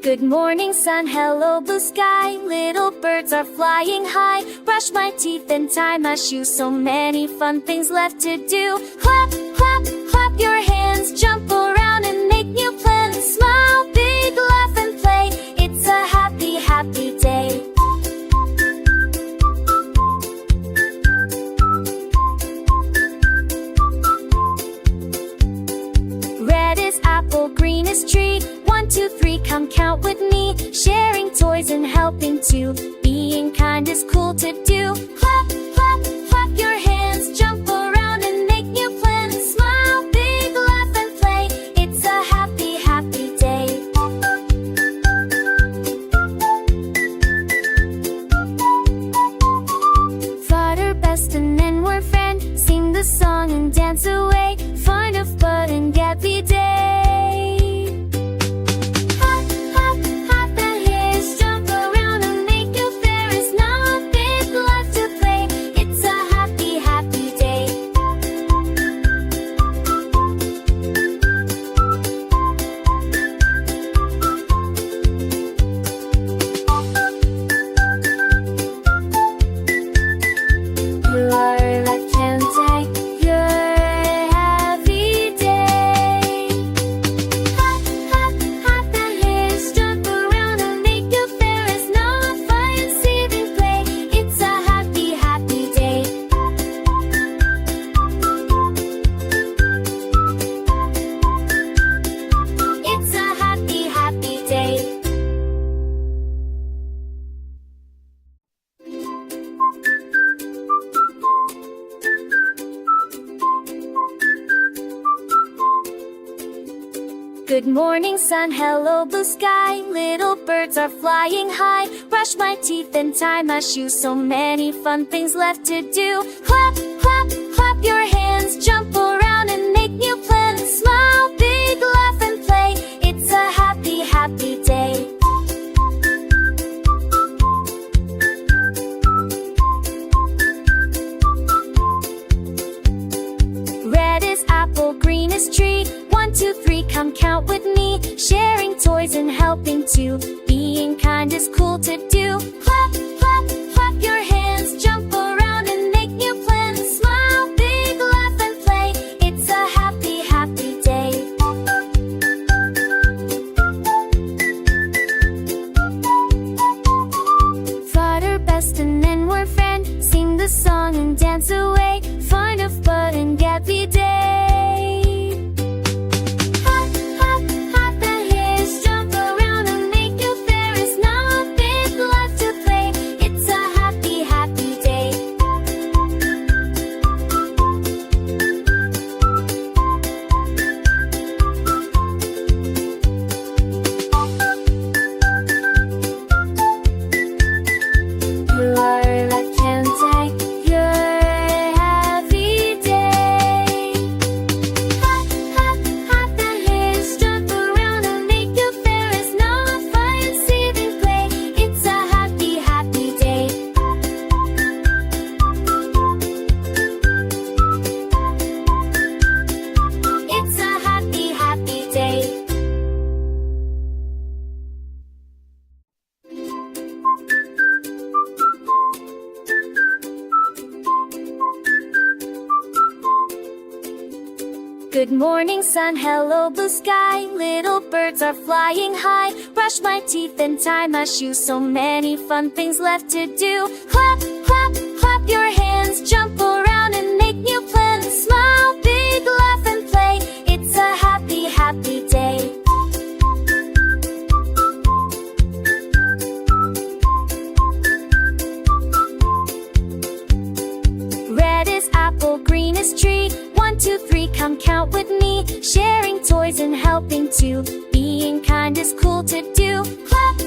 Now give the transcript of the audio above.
Good morning, sun, hello, blue sky. Little birds are flying high. Brush my teeth and tie my shoes. So many fun things left to do. Clap, clap, clap your hands. Jump around and make new plans. Smile big, laugh and play. It's a happy, happy day. Red is apple, green is tree. 1, 2, 3, come count with me. Sharing toys and helping too. Being kind is cool to do. Clap, clap, clap your hands. Jump around and make new plans. Smile big, laugh and play. It's a happy, happy day. Flutter best and then we're friends. Sing the song and dance away. Find a fun and happy day. Good morning, sun, hello, blue sky. Little birds are flying high. Brush my teeth and tie my shoes. So many fun things left to do. Clap, clap, clap your hands. Jump around and make new plans. Smile big, laugh and play. It's a happy, happy day. Red is apple, green is tree. 1, 2, 3, come count with me. Sharing toys and helping too. Being kind is cool to do. Clap, clap, clap your hands. Jump around and make new plans. Smile big, laugh and play. It's a happy, happy day. Flutter best and then we're friends. Sing the song and dance away. Find a fun and happy day. Good morning, sun, hello, blue sky. Little birds are flying high. Brush my teeth and tie my shoes. So many fun things left to do. Clap, clap, clap your hands. Jump around and make new plans. Smile big, laugh and play. It's a happy, happy day. Red is apple, green is tree. 1, 2, 3, come count with me. Sharing toys and helping too. Being kind is cool to do. Clap,